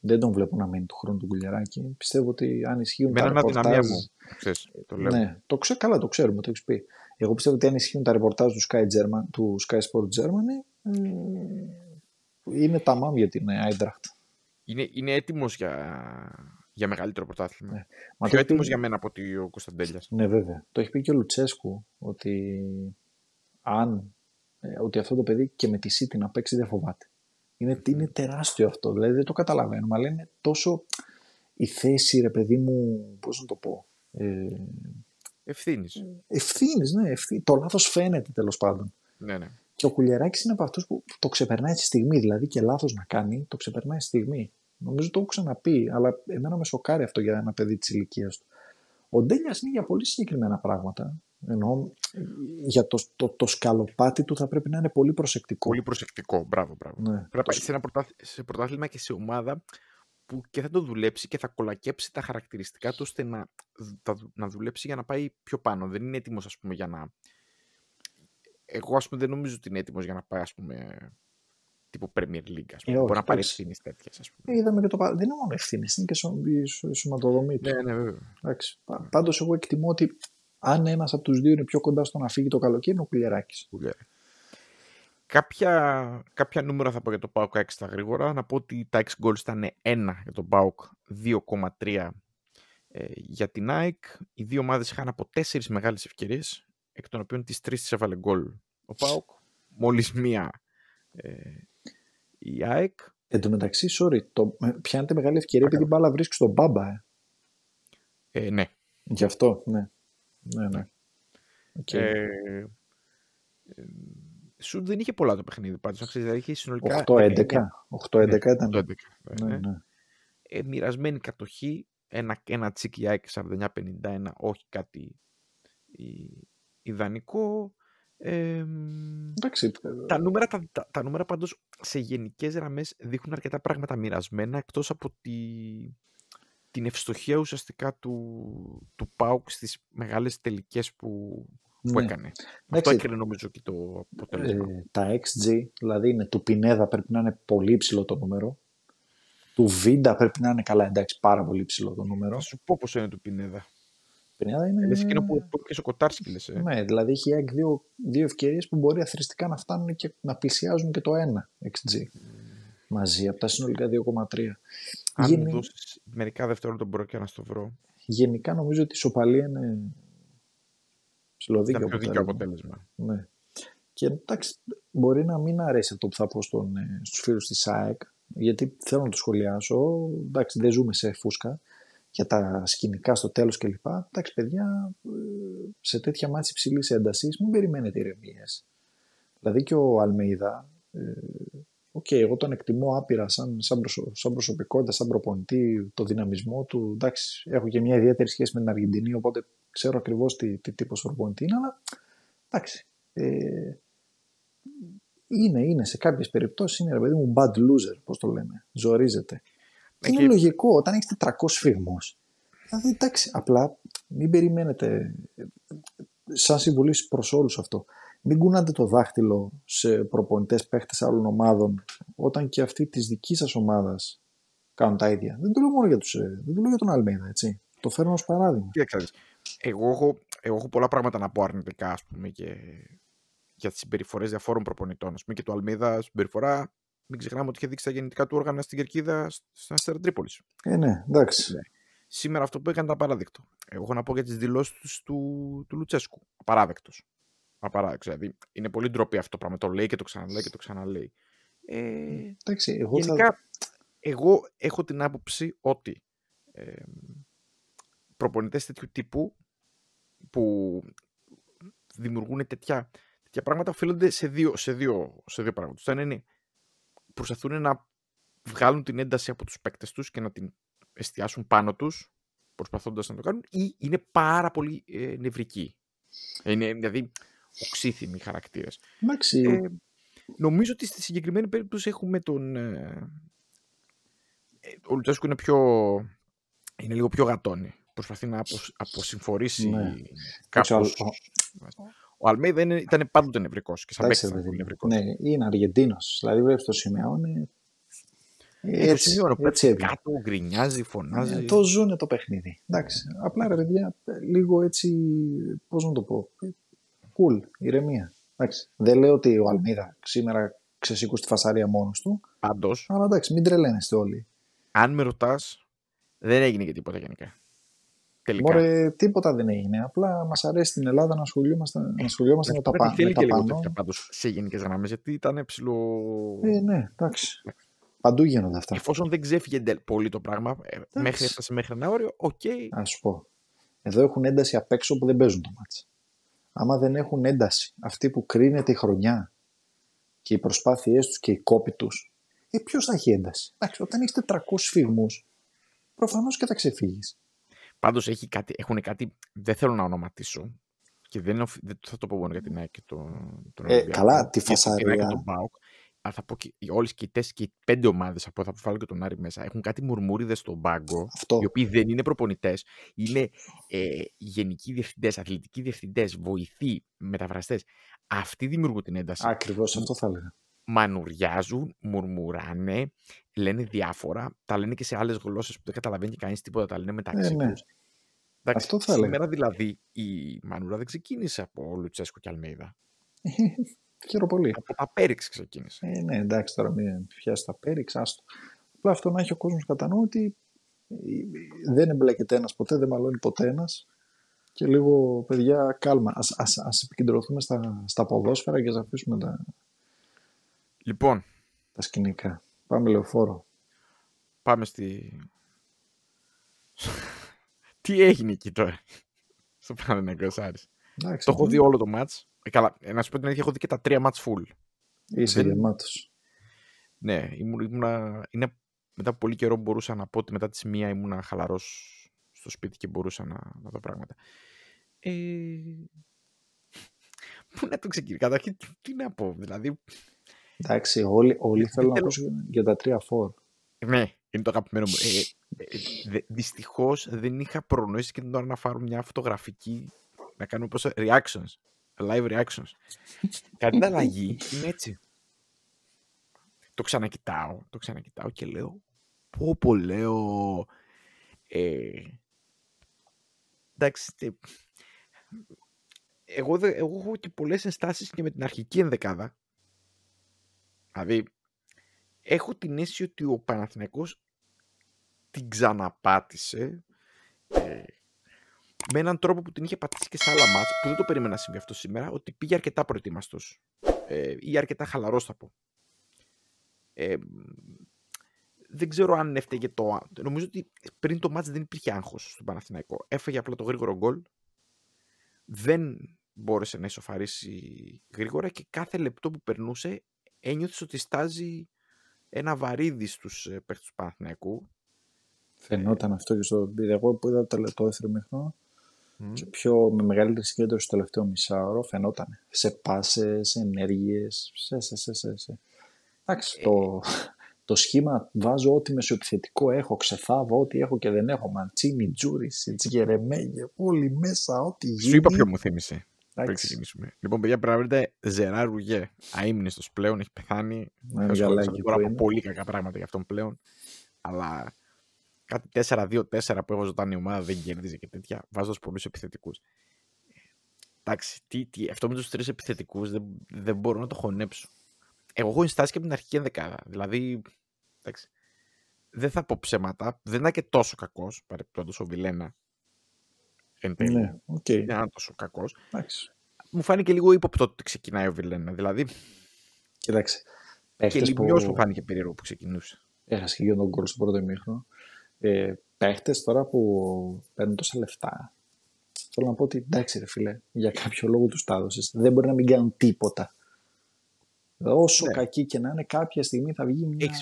δεν τον βλέπω να μείνει του χρόνου του Κουλιεράκη. Πιστεύω ότι αν ισχύουν τα ρεπορτάζ... αδυναμία μου, ξέρεις, το λέω. Ναι, καλά, το ξέρουμε, το έχεις πει. Εγώ πιστεύω ότι αν ισχύουν τα ρεπορτάζ του Sky Sport Germany, είναι ταμάμ για την Eintracht. Είναι έτοιμος για μεγαλύτερο πρωτάθλημα. Ναι. Πιο έτοιμος για μένα από ότι ο Κωνσταντέλιας. Ναι, βέβαια. Το έχει πει και ο Λουτσέσκου ότι ότι αυτό το παιδί και με τη City να παίξει δεν φοβάται. Είναι τεράστιο αυτό. Δηλαδή δεν το καταλαβαίνουμε, αλλά είναι τόσο η θέση, ρε παιδί μου, πώς να το πω. Ευθύνης. Ναι. Το λάθος φαίνεται τέλος πάντων. Ναι. Και ο Κουλιεράκης είναι από αυτούς που το ξεπερνάει στη στιγμή. Δηλαδή και λάθος να κάνει, το ξεπερνάει στη στιγμή. Νομίζω το έχω ξαναπεί, αλλά εμένα με σοκάρει αυτό για ένα παιδί της ηλικίας του. Ο Ντέλιας είναι για πολύ συγκεκριμένα πράγματα. Ενώ για το σκαλοπάτι του θα πρέπει να είναι πολύ προσεκτικό. Πολύ προσεκτικό, μπράβο. Ναι. Πρέπει να πάει σε πρωτάθλημα και σε ομάδα που και θα το δουλέψει και θα κολακέψει τα χαρακτηριστικά του ώστε να δουλέψει για να πάει πιο πάνω. Δεν είναι έτοιμος, ας πούμε, για να... Εγώ, ας πούμε, δεν νομίζω ότι είναι έτοιμος για να πάει, ας πούμε, τύπου Premier League, ας πούμε. Μπορεί να πάρει ευθύνες τέτοιες, ας πούμε. Είδαμε και δεν είναι μόνο ευθύνες, είναι και σωματοδομή του. Ναι, βέβαια. Πάντως, εγώ εκτιμώ ότι αν ένας από τους δύο είναι πιο κοντά στο να φύγει το καλοκαίρι, είναι ο Κουλιεράκης. Κάποια νούμερα θα πω για το ΠΑΟΚ 6 στα γρήγορα. Να πω ότι τα 6 goals ήταν 1 για τον ΠΑΟΚ, 2,3 για την ΑΕΚ. Οι δύο ομάδες είχαν από 4 μεγάλες ευκαιρίες, εκ των οποίων τις 3 τις έβαλε γκολ ο ΠΑΟΚ. Μόλις μία η ΑΕΚ. Εν τω μεταξύ, πιάνετε μεγάλη ευκαιρία επειδή την μπάλα βρίσκει στον Μπάμπα. Ναι. Γι' αυτό, ναι. Okay. Σουτ δεν είχε πολλά το παιχνίδι πάντως. Δηλαδή είχε συνολικά 8-11 ήταν. 8-11. Ναι. μοιρασμένη κατοχή, ένα τσίκι ΑΕΚ 49-51, όχι κάτι ιδανικό. Εντάξει. Τα νούμερα πάντως σε γενικές γραμμές δείχνουν αρκετά πράγματα μοιρασμένα, εκτός από την ευστοχία ουσιαστικά του ΠΑΟΚ στις μεγάλες τελικές που έκανε. Αυτό έκρινε νομίζω και το αποτέλεσμα. Τα XG, δηλαδή είναι του Πινέδα πρέπει να είναι πολύ υψηλό το νούμερο. Του Βίντα πρέπει να είναι καλά, εντάξει, πάρα πολύ υψηλό το νούμερο. Θα σου πω πόσο είναι του Πινέδα. Πινέδα είναι... Λες εκείνο που έπαιξε ο Κοτάρσκι, λες. Ναι, δηλαδή έχει δύο ευκαιρίες που μπορεί αθροιστικά να φτάνουν και να πλησιάζουν και το 1 XG. Μαζί από τα συνολικά 2,3. Αν μου δώσεις μερικά δευτερόλεπτα μπορώ και να στο βρω. Γενικά νομίζω ότι η ισοπαλία είναι ψηλοδίκαιο αποτέλεσμα. Ναι. Και εντάξει, μπορεί να μην αρέσει αυτό που θα πω στους φίλους της ΑΕΚ, γιατί θέλω να το σχολιάσω. Εντάξει, δεν ζούμε σε φούσκα για τα σκηνικά στο τέλος κλπ. Εντάξει, παιδιά, σε τέτοια μάτς υψηλής έντασης μην περιμένετε ηρεμίες. Δηλαδή και ο Αλμέιδα, εγώ τον εκτιμώ άπειρα σαν προσωπικότητα, σαν προπονητή, το δυναμισμό του. Εντάξει, έχω και μια ιδιαίτερη σχέση με την Αργεντινή, οπότε ξέρω ακριβώς τι τύπος προπονητή είναι, αλλά εντάξει. Είναι σε κάποιες περιπτώσεις, είναι ρε παιδί μου bad loser, πώς το λένε, ζορίζεται. Είναι λογικό όταν έχεις 400 φυγμούς. Δηλαδή εντάξει, απλά μην περιμένετε, σαν συμβουλή προς όλους αυτό, μην κουνάτε το δάχτυλο σε προπονητές παίχτες άλλων ομάδων όταν και αυτοί της δικής σας ομάδας κάνουν τα ίδια. Δεν το λέω μόνο για τον Αλμέιδα, έτσι. Το φέρνω ως παράδειγμα. Εγώ έχω πολλά πράγματα να πω αρνητικά, ας πούμε, και για τις συμπεριφορές διαφόρων προπονητών. Ας πούμε, και του Αλμέιδα συμπεριφορά, μην ξεχνάμε ότι είχε δείξει τα γεννητικά του όργανα στην Κερκίδα στην Αστέρα Τρίπολης. Ναι, εντάξει. Ναι. Σήμερα αυτό που έκανε ήταν απαράδεκτο. Εγώ έχω να πω για τις δηλώσεις του Λουτσέσκου. Απαράδεκτος. Δηλαδή είναι πολύ ντροπή αυτό το πράγμα. Το λέει και το ξαναλέει και το ξαναλέει. Εντάξει, εγώ έχω την άποψη ότι προπονητές τέτοιου τύπου που δημιουργούν τέτοια πράγματα οφείλονται σε δύο πράγματα. Το ένα είναι προσπαθούν να βγάλουν την ένταση από τους παίκτες τους και να την εστιάσουν πάνω τους, προσπαθώντας να το κάνουν, ή είναι πάρα πολύ νευρικοί. Είναι δηλαδή οξύθυμοι χαρακτήρες. Νομίζω ότι στη συγκεκριμένη περίπτωση έχουμε ο Λουτσέσκου είναι λίγο πιο γατόνι. Προσπαθεί να αποσυμφορήσει κάπως. Ο Αλμέιδα ήταν πάντοτε νευρικός και σαν παίκτης ήταν πολύ νευρικός. Ναι, είναι Αργεντίνος. Δηλαδή βλέπεις το Σιμεώνη. Το Σιμεώνη πέφτει κάτω, γκρινιάζει, φωνάζει. Το ζούνε το παιχνίδι. Εντάξει. Απλά ρε παιδιά, λίγο έτσι, πώς να το πω, cool, ηρεμία. Εντάξει. Δεν λέω ότι ο Αλμέιδα σήμερα ξεσήκωσε τη φασαρία μόνος του. Πάντως. Αλλά εντάξει, μην τρελαίνεστε όλοι. Αν με ρωτάς, δεν έγινε και τίποτα γενικά. Μωρέ, τίποτα δεν έγινε. Απλά μας αρέσει στην Ελλάδα να ασχολιόμαστε με τα πάνω. Θέλει και λίγο τέτοια πάντως σε γενικές γραμμές, γιατί ήταν ψηλό. Ναι, εντάξει. Παντού γίνονται αυτά. Εφόσον δεν ξέφυγε πολύ το πράγμα, έφτασε μέχρι ένα όριο, οκ. Ας σου πω. Εδώ έχουν ένταση απ' έξω που δεν παίζουν το μάτς. Άμα δεν έχουν ένταση αυτή που κρίνεται η χρονιά και οι προσπάθειές τους και οι κόποι τους, ποιος θα έχει ένταση? Εντάξει, όταν έχεις 400 φυγμούς, προφανώς και θα ξεφύγεις. Πάντως έχουν κάτι, δεν θέλω να ονοματίσω και δεν θα το πω μόνο για την ΑΕΚ και τον Ολυμπιακό. Καλά, τη φασαρία. Αλλά θα πω και όλες και οι 5 ομάδες, θα βάλω και τον Άρη μέσα, έχουν κάτι μουρμούριδες στον πάγκο, οι οποίοι δεν είναι προπονητές, είναι γενικοί διευθυντές, αθλητικοί διευθυντές, βοηθοί, μεταφραστές. Αυτοί δημιουργούν την ένταση. Ακριβώς, αυτό θα έλεγα. Μανουριάζουν, μουρμουράνε, λένε διάφορα, τα λένε και σε άλλες γλώσσες που δεν καταλαβαίνει κανείς τίποτα, τα λένε μεταξύ τους. Αυτό θα έλεγα. Σήμερα δηλαδή η μανούρα δεν ξεκίνησε από Λουτσέσκο και Αλμέιδα. Χαίρομαι πολύ. Από τα Πέριξ ξεκίνησε. Ναι, εντάξει, τώρα μην πιάσει τα Πέριξ, άστο. Απλά αυτό να έχει ο κόσμος κατά νου ότι δεν εμπλέκεται ένας ποτέ, δεν μαλώνει ποτέ ένας. Και λίγο, παιδιά, κάλμα. Ας επικεντρωθούμε στα ποδόσφαιρα και ας αφήσουμε τα σκηνικά. Πάμε λεωφόρο. Πάμε Τι έγινε εκεί τώρα, στο Παναθηναϊκός Άρης? Το έχω δει όλο το μάτς. Καλά, να σου πω την αλήθεια, έχω δει και τα 3 μάτς full. Είσαι γεμάτος. Ναι, είναι μετά από πολύ καιρό μπορούσα να πω ότι μετά τις 1 ήμουνα χαλαρός στο σπίτι και μπορούσα να δω πράγματα. Πού να το ξεκινήσω, καταρχήν τι να πω, δηλαδή. Εντάξει, όλοι θέλουν να ακούσουν για τα 3-4. Ναι, είναι το αγαπημένο μου. Δυστυχώς δεν είχα προνοήσει και την ώρα να φάρω μια φωτογραφική, να κάνουμε πώς reactions, live reactions. Κατά αλλαγή είναι έτσι. Το ξανακοιτάω και λέω, πω λέω, εντάξει, εγώ έχω και πολλές ενστάσεις και με την αρχική ενδεκάδα. Δηλαδή, έχω την αίσθηση ότι ο Παναθηναϊκός την ξαναπάτησε με έναν τρόπο που την είχε πατήσει και σε άλλα μάτς, που δεν το περίμενα να συμβεί αυτό σήμερα, ότι πήγε αρκετά προετοίμαστος ή αρκετά χαλαρός, θα πω. Δεν ξέρω αν έφταιγε το... Νομίζω ότι πριν το μάτς δεν υπήρχε άγχος στον Παναθηναϊκό. Έφαγε απλά το γρήγορο γκολ. Δεν μπόρεσε να ισοφαρίσει γρήγορα και κάθε λεπτό που περνούσε ένιωθες ότι στάζει ένα βαρύδι στους παίκτες του Παναθηναϊκού. Φαινόταν αυτό και στο βίντεο. Εγώ που είδα το δεύτερο μήχρονο και πιο με μεγαλύτερη συγκέντρωση στο τελευταίο μισάωρο, φαινόταν. Σε πάσες, σε ενέργειες, σε. Εντάξει, το σχήμα βάζω ό,τι μεσοεπιθετικό έχω, ξεφάβω ό,τι έχω και δεν έχω. Μαντσίνι, Τζούρισι, Τζιερεμέγε, όλοι μέσα, ό,τι γίνει. Σου είπα ποιο μου θύμισε. Πριν ξεκινήσουμε. Λοιπόν, παιδιά, πρέπει να βρείτε Ζεράρ Ρουγέ. Αείμνηστος πλέον, έχει πεθάνει. Θα σχολιάσω τώρα από πολύ κακά πράγματα για αυτόν πλέον. Αλλά κάτι 4-2-4 που έβαζε όταν η ομάδα δεν κέρδιζε και τέτοια, βάζοντας πολλούς επιθετικούς. Εντάξει, αυτό με τους 3 επιθετικούς δεν μπορώ να το χωνέψω. Εγώ έχω ενστάσει και από την αρχική ενδεκάδα. Δηλαδή, εντάξει, δεν θα πω ψέματα. Δεν ήταν και τόσο κακός, παρεπτόντως ο Βιλένα. Εν τέλει. Ναι, okay. Δεν ήταν τόσο κακός. Εντάξει. Μου φάνηκε λίγο ύποπτο ότι ξεκινάει ο Βιλένα. Δηλαδή. Κοίταξε. Και Λιμιός μου φάνηκε περίεργο που ξεκινούσε. Έχασε και για τον γκολ στο πρώτο ημίχρονο. Παίχτες τώρα που παίρνουν τόσα λεφτά. Θέλω να πω ότι εντάξει, ρε φίλε, για κάποιο λόγο τους τα έδωσες. Δεν μπορεί να μην κάνουν τίποτα. Όσο κακή και να είναι, κάποια στιγμή θα βγει μια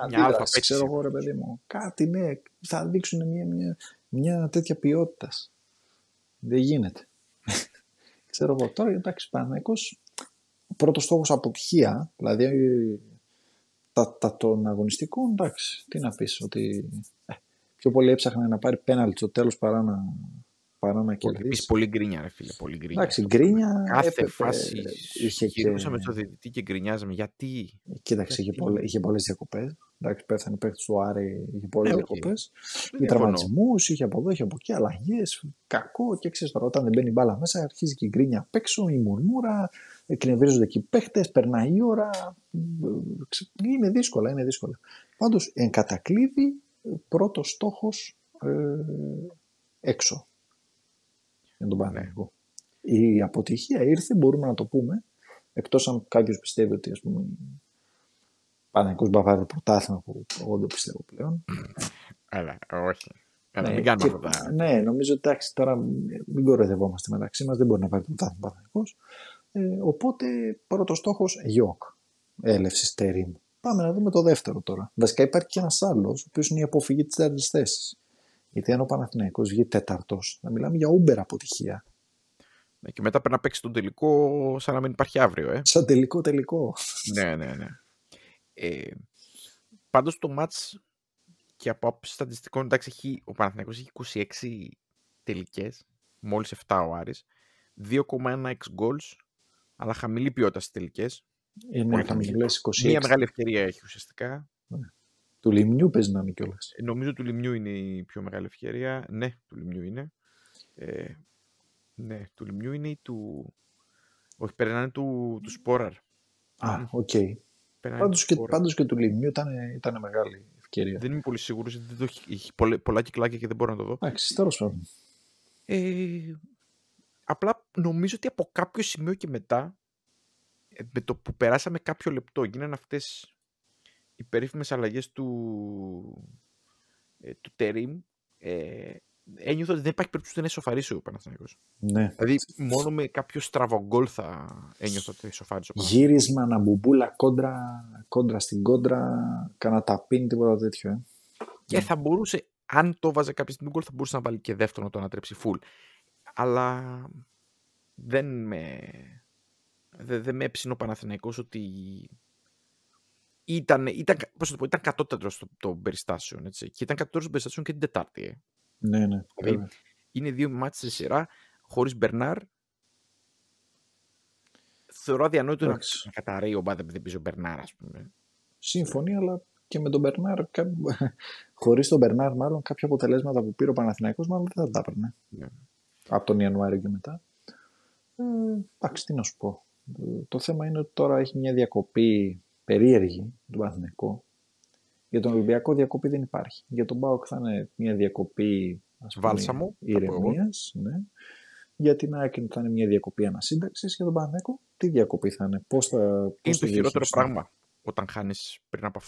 αντίδραση. Ξέρω εγώ, ρε παιδί μου. Κάτι, ναι, θα δείξουν μια τέτοια ποιότητα. Δεν γίνεται. Ξέρω εγώ τώρα, εντάξει, Παναθηναϊκός, πρώτος στόχος αποτυχία, δηλαδή των αγωνιστικών, εντάξει, τι να πεις, ότι πιο πολύ έψαχνε να πάρει πέναλτι στο τέλος παρά να κερδίσει. Πολύ γκρίνια, ρε φίλε, πολύ γκρίνια. Εντάξει, γκρίνια. Κάθε φάση γυρούσαμε στο διαιτητή και γκρινιάζαμε. Γιατί. Κοίταξε, είχε πολλές διακοπές. Εντάξει, πέθανε παίκτης του Άρη, είχε πολλές διακοπές. Με τραυματισμούς, είχε από εδώ, είχε από εκεί, αλλαγές, κακό και ξέρεις τώρα, όταν δεν μπαίνει μπάλα μέσα, αρχίζει και η γκρίνια απ' έξω, η μουρμούρα, εκνευρίζονται εκεί οι παίκτες, περνάει η ώρα. Είναι δύσκολα. Πάντως, εν κατακλείδη, πρώτος στόχος έξω. Για τον Παναθηναϊκό. Η αποτυχία ήρθε, μπορούμε να το πούμε, εκτός αν κάποιος πιστεύει ότι, ας πούμε, Παναθηναϊκός μπαβάρει πρωτάθλημα, που εγώ δεν πιστεύω πλέον. Αλλά όχι. Μην κάνουμε αυτά. Ναι, νομίζω ότι εντάξει, τώρα μην κοροϊδευόμαστε μεταξύ μας, δεν μπορεί να πάρει πρωτάθλημα Παναθηναϊκός. Οπότε πρώτος στόχος Γιόκ. Έλευση Στερίμ. Πάμε να δούμε το δεύτερο τώρα. Βασικά υπάρχει και ένας άλλος, ο οποίος είναι η αποφυγή της τέταρτης θέσης. Γιατί αν ο Παναθηναϊκός βγει τέταρτος, θα μιλάμε για ούμπερ αποτυχία. Και μετά πρέπει να παίξει τον τελικό σαν να μην υπάρχει αύριο. Σαν τελικό. Ναι. Πάντως το μάτς και από άποψη στατιστικών, εντάξει, ο Παναθηναϊκός έχει 26 τελικές, μόλις 7 ο Άρης, 2,1 ex goals, αλλά χαμηλή ποιότητα στις τελικές. Είναι χαμηλές 26. Μία μεγάλη ευκαιρία έχει ουσιαστικά. Του Λιμιού παίζει να είναι κιόλας. Νομίζω του Λιμιού είναι η πιο μεγάλη ευκαιρία. Ναι, του Λιμιού είναι. Ναι, του Λιμιού είναι ή του... Όχι, περνάνε του Σπόραρ. Οκ. Πάντως και του Λιμιού ήταν μεγάλη ευκαιρία. Δεν είμαι πολύ σίγουρος, γιατί έχει πολλά κυκλάκια και δεν μπορώ να το δω. Εντάξει, τέλος πάντων. Απλά νομίζω ότι από κάποιο σημείο και μετά, με το που περάσαμε κάποιο λεπτό, γίνανε αυτές οι περίφημες αλλαγές του Τερίμ, ένιωθα ότι δεν υπάρχει περίπτωση να ισοφαρίσει ο Παναθηναϊκός. Ναι. Δηλαδή, μόνο με κάποιο στραβογκόλ θα ένιωθα ότι ισοφαρίσει ο Παναθηναϊκός. Γύρισμα, αναμπουμπούλα, κόντρα στην κόντρα, κανένα ταπίν, τίποτα τέτοιο. Και θα μπορούσε, αν το βάζε κάποια στιγμή γκολ, θα μπορούσε να βάλει και δεύτερο να το ανατρέψει full. Αλλά δεν με έψινε ο Παναθηναϊκός ότι ήταν κατώτερος των περιστάσεων. Έτσι. Και ήταν κατώτερος των περιστάσεων και την Τετάρτη. Ναι. Δηλαδή, είναι 2 μάτς σε σειρά, χωρίς Μπερνάρ. Θεωρώ αδιανόητο να καταραίει ο Μπάδε επειδή δεν παίζει ο Μπερνάρ, ας πούμε. Σύμφωνοι, αλλά και με τον Μπερνάρ, χωρίς τον Μπερνάρ, μάλλον κάποια αποτελέσματα που πήρε ο Παναθηναϊκός, μάλλον δεν θα τα έπαιρνε. Yeah. Από τον Ιανουάριο και μετά. Εντάξει, τι να σου πω. Το θέμα είναι ότι τώρα έχει μια διακοπή περίεργη του Παναθηναϊκού. Για τον Ολυμπιακό διακοπή δεν υπάρχει. Για τον ΠΑΟΚ θα είναι μια διακοπή ηρεμίας. Ναι. Για την ΑΕΚ θα είναι μια διακοπή ανασύνταξης. Για τον Παναθηναϊκό τι διακοπή θα είναι. Είναι το χειρότερο πράγμα όταν χάνεις πριν από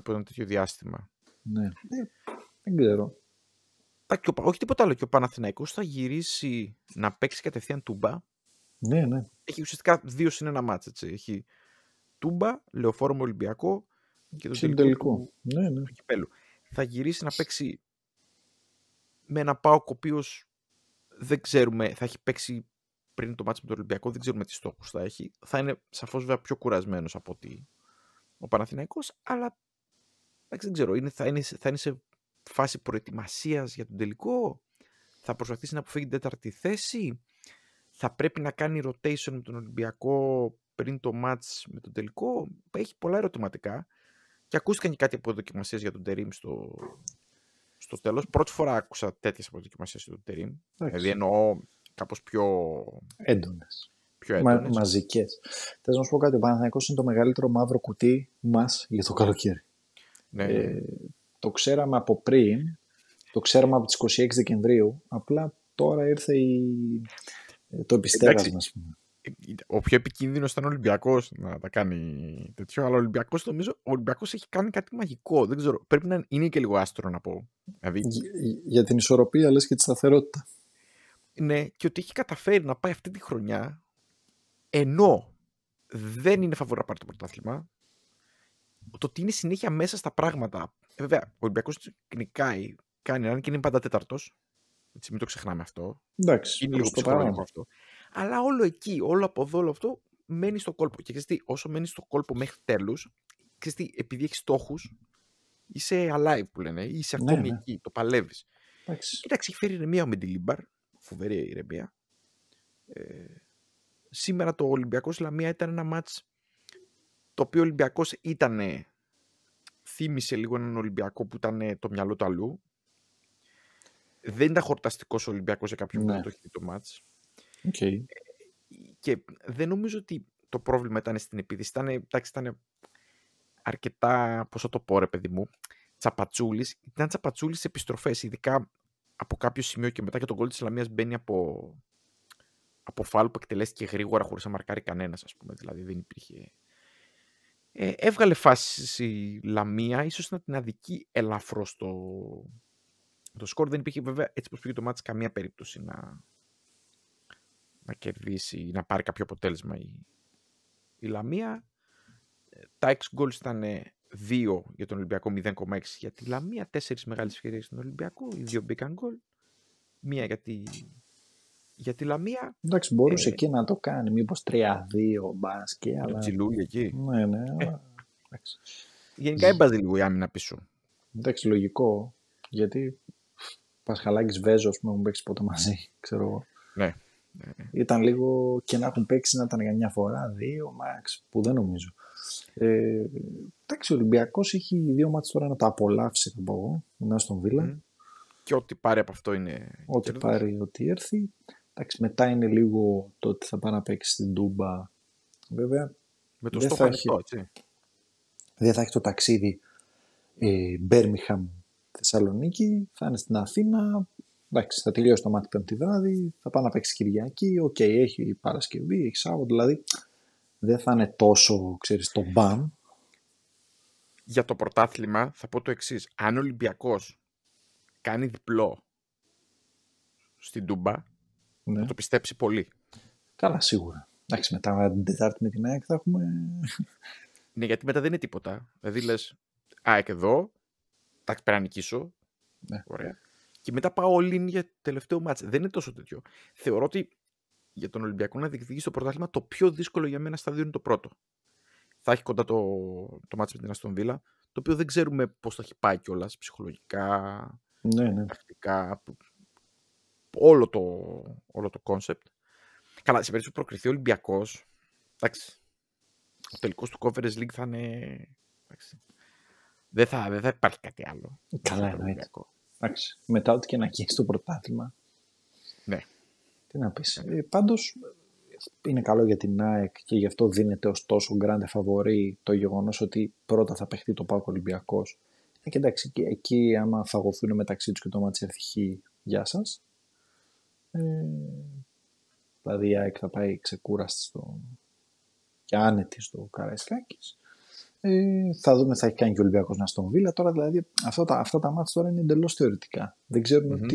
ένα τέτοιο διάστημα. Ναι. Δεν ξέρω. Όχι τίποτα άλλο. Και ο Παναθηναϊκός θα γυρίσει να παίξει κατευθείαν Τούμπα. Ναι. Έχει ουσιαστικά 2-1 μάτς. Έτσι. Έχει Τούμπα, Λεωφόρο με Ολυμπιακό και το τελικό του κυπέλου. Θα γυρίσει να παίξει με ένα ΠΑΟΚ ο οποίος δεν ξέρουμε, θα έχει παίξει πριν το μάτς με τον Ολυμπιακό, δεν ξέρουμε τι στόχους θα έχει. Θα είναι σαφώς βέβαια πιο κουρασμένος από ότι ο Παναθηναϊκός, αλλά δεν ξέρω, θα είναι σε φάση προετοιμασίας για τον τελικό, θα προσπαθήσει να αποφύγει την τέταρτη θέση, θα πρέπει να κάνει rotation με τον Ολυμπιακό πριν το μάτς με τον τελικό. Έχει πολλά ερωτηματικά και ακούστηκαν και κάτι από δοκιμασίες για τον Τερίμ στο τέλος. Πρώτη φορά άκουσα τέτοιες αποδοκιμασίες για τον Τερίμ. Δηλαδή εννοώ κάπως πιο έντονες. Μαζικές. Θες να σου πω κάτι, ο Παναθηναϊκός είναι το μεγαλύτερο μαύρο κουτί μας για το καλοκαίρι. Ναι. Το ξέραμε από πριν, το ξέραμε από τις 26 Δεκεμβρίου, απλά τώρα ήρθε το επιστέρασμα, ας πούμε. Ο πιο επικίνδυνος ήταν ο Ολυμπιακός να τα κάνει τέτοιο, αλλά ο Ολυμπιακός έχει κάνει κάτι μαγικό. Δεν ξέρω, πρέπει να είναι και λίγο άστρο να πω. Δηλαδή, για την ισορροπία λες και τη σταθερότητα. Ναι, και ότι έχει καταφέρει να πάει αυτή τη χρονιά, ενώ δεν είναι φαβορά να πάρει το πρωτάθλημα, το ότι είναι συνέχεια μέσα στα πράγματα. Βέβαια, ο Ολυμπιακός νικάει, κάνει έναν και είναι πάντα τέταρτος. Έτσι, μην το ξεχνάμε αυτό. Εντάξει, είναι λίγο ψυχολογικό αυτό. Αλλά όλο εκεί, όλο από εδώ, όλο αυτό μένει στο κόλπο. Και ξέρεις τι, όσο μένει στο κόλπο μέχρι τέλους, ξέρεις τι, επειδή έχει στόχους, είσαι alive που λένε, είσαι ακόμη εκεί, το παλεύεις. Κοίταξε, έχει φέρει ηρεμία ο Μεντιλίμπαρ, φοβερή ηρεμία. Σήμερα το Ολυμπιακός Λαμία ήταν ένα μάτς το οποίο ο Ολυμπιακός θύμισε λίγο έναν Ολυμπιακό που ήταν το μυαλό του αλλού. Δεν ήταν χορταστικός ο Ολυμπιακός για κάποιον που δεν το έχει δει το μάτς. Okay. Και δεν νομίζω ότι το πρόβλημα ήταν στην επίδυση. Ήταν αρκετά, πώς θα το πω ρε παιδί μου, τσαπατσούλης. Ήταν τσαπατσούλης σε επιστροφές, ειδικά από κάποιο σημείο και μετά και το γκολ της Λαμίας μπαίνει από φάουλ που εκτελέστηκε γρήγορα χωρίς να μαρκάρει κανένας, ας πούμε. Δηλαδή δεν υπήρχε. Έβγαλε φάση Λαμία, ίσως να την αδικεί ελαφρώς το σκορ. Δεν υπήρχε βέβαια, έτσι πως πήγε το μάτς, καμία περίπτωση να κερδίσει ή να πάρει κάποιο αποτέλεσμα η Λαμία. Τα 6 γκολ ήταν 2 για τον Ολυμπιακό, 0,6 για τη Λαμία, 4 μεγάλες ευκαιρίες στον Ολυμπιακό, οι 2 μπήκαν γκολ, 1 για τη Λαμία. Εντάξει, μπορούσε εκεί να το κάνει, μήπως 3-2 μπάσκετ, αλλά... Τζιλούλη εκεί. Ναι, γενικά έμπαζε λίγο η άμυνα πίσω. Εντάξει, λογικό, γιατί Πασχαλάκης Βέζο, ας πούμε, έχουν παίξει ποτέ μαζί, ξέρω εγώ. Ναι. Ήταν λίγο και να έχουν παίξει να ήταν για μια φορά, 2 max, που δεν νομίζω. Εντάξει, ο Ολυμπιακός έχει 2 μάτς τώρα να τα απολαύσει, θα πω εγώ, να στον Βίλα. Και ό,τι πάρει από αυτό είναι. Ό,τι πάρει, ό,τι έρθει. Εντάξει, μετά είναι λίγο το ότι θα πάει να παίξει στην Τούμπα. Βέβαια. Με το στόχο ανοιχτό, έτσι. Δεν θα έχει το ταξίδι Μπέρμιχαμ Θεσσαλονίκη, θα είναι στην Αθήνα. Εντάξει, θα τελειώσει το μάτι Πέμπτη βράδυ, θα πάει να παίξει Κυριακή. Οκ, έχει Παρασκευή, έχει Σάββατο, δηλαδή δεν θα είναι τόσο, ξέρεις, το μπαμ. Για το πρωτάθλημα θα πω το εξής. Αν ο Ολυμπιακός κάνει διπλό στην Τούμπα, θα το πιστέψει πολύ. Καλά, σίγουρα. Εντάξει, μετά την Τετάρτη με την ΑΕΚ θα έχουμε Ναι, γιατί μετά δεν είναι τίποτα. Δηλαδή λες, ΑΕΚ εδώ, εντάξει, πρέπει να νικήσω. Ναι. Ωραία. Και μετά πάω all in για τελευταίο μάτς. Δεν είναι τόσο τέτοιο. Θεωρώ ότι για τον Ολυμπιακό να διεκδικήσει το πρωτάθλημα, το πιο δύσκολο για μένα στάδιο είναι το πρώτο. Θα έχει κοντά το μάτς με την Αστον Βίλα, το οποίο δεν ξέρουμε πώς θα έχει πάει κιόλας ψυχολογικά, Ναι. τακτικά, όλο το concept. Καλά, σε περίπτωση που προκριθεί ο Ολυμπιακός, εντάξει, ο τελικός του Conference League θα είναι... Εντάξει, δεν θα υπάρχει κάτι άλλο. Καλά εννοείται. Εντάξει, μετά ό,τι και να καίει το πρωτάθλημα. Ναι. Τι να πεις. Πάντως, είναι καλό για την ΑΕΚ και γι' αυτό δίνεται ως τόσο grande φαβορί το γεγονός ότι πρώτα θα παιχτεί το ΠΑΟΚ Ολυμπιακός. Και εντάξει, εκεί άμα φαγωθούν μεταξύ τους και το μάτσι ευτυχή, γεια σας. Δηλαδή η ΑΕΚ θα πάει ξεκούραστη και άνετη στο Καραϊσκάκης. Θα δούμε, θα έχει κάνει και ο Ολυμπιακός να στον Βίλα. Τώρα δηλαδή αυτά τα μάτια τώρα είναι εντελώς θεωρητικά. Δεν ξέρουμε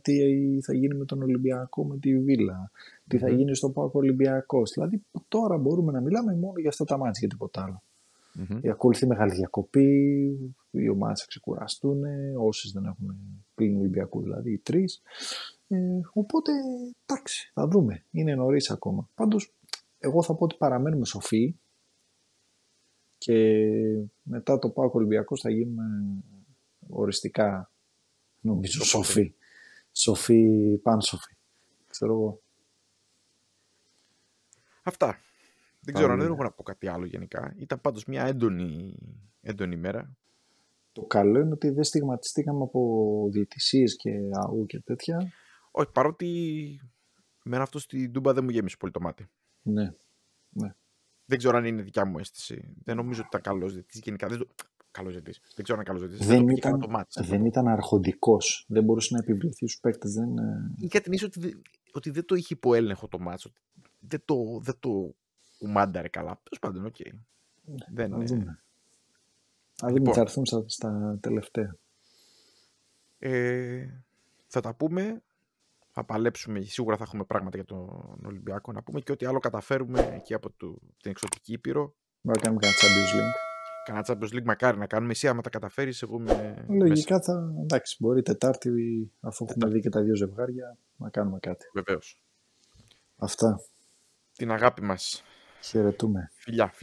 τι θα γίνει με τον Ολυμπιακό, με τη Βίλα, τι θα γίνει στο ΠΑΟΚ Ολυμπιακός. Δηλαδή τώρα μπορούμε να μιλάμε μόνο για αυτά τα μάτια, για τίποτα άλλο. Ακολουθεί μεγάλη διακοπή, οι ομάδες θα ξεκουραστούν, όσες δεν έχουν πλην Ολυμπιακού, δηλαδή οι τρεις. Οπότε εντάξει, θα δούμε. Είναι νωρίς ακόμα. Πάντως, εγώ θα πω ότι παραμένουμε σοφοί. Και μετά το ΠΑΟΚ Ολυμπιακός θα γίνουμε οριστικά, νομίζω, σοφοί. Σοφοί, πάνσοφοι. Ξέρω εγώ. Αυτά. Δεν ξέρω αν δεν έχω να πω κάτι άλλο γενικά. Ήταν πάντως μια έντονη μέρα. Το καλό είναι ότι δεν στιγματιστήκαμε από διαιτησίες και αού και τέτοια. Όχι, παρότι εμένα αυτό στην Τούμπα δεν μου γέμισε πολύ το μάτι. Ναι. Δεν ξέρω αν είναι δικιά μου αίσθηση. Δεν νομίζω ότι ήταν καλός διαιτητής γενικά. Καλός διαιτητής. Δεν ξέρω αν είναι καλός διαιτητής. Δεν ήταν αρχοντικός. Δεν μπορούσε να επιβληθεί στους παίκτες. Είχα την αίσθηση ότι δεν το είχε υποέλεγχο το μάτσο. Δεν το κουμάνταρε καλά. Τέλος πάντων, οκ. Θα δούμε. Λοιπόν, θα έρθουν στα τελευταία. Θα τα πούμε. Θα παλέψουμε, σίγουρα θα έχουμε πράγματα για τον Ολυμπιακό να πούμε και ό,τι άλλο καταφέρουμε εκεί από την εξωτική Ήπειρο. Να κάνουμε κανένα Champions League. Κανένα Champions League μακάρι να κάνουμε. Εσύ άμα τα καταφέρεις, εγώ είμαι λογικά μέσα. Εντάξει, μπορεί Τετάρτη, αφού έχουμε δει και τα δύο ζευγάρια, να κάνουμε κάτι. Βεβαίως. Αυτά. Την αγάπη μας. Χαιρετούμε. Φιλιά.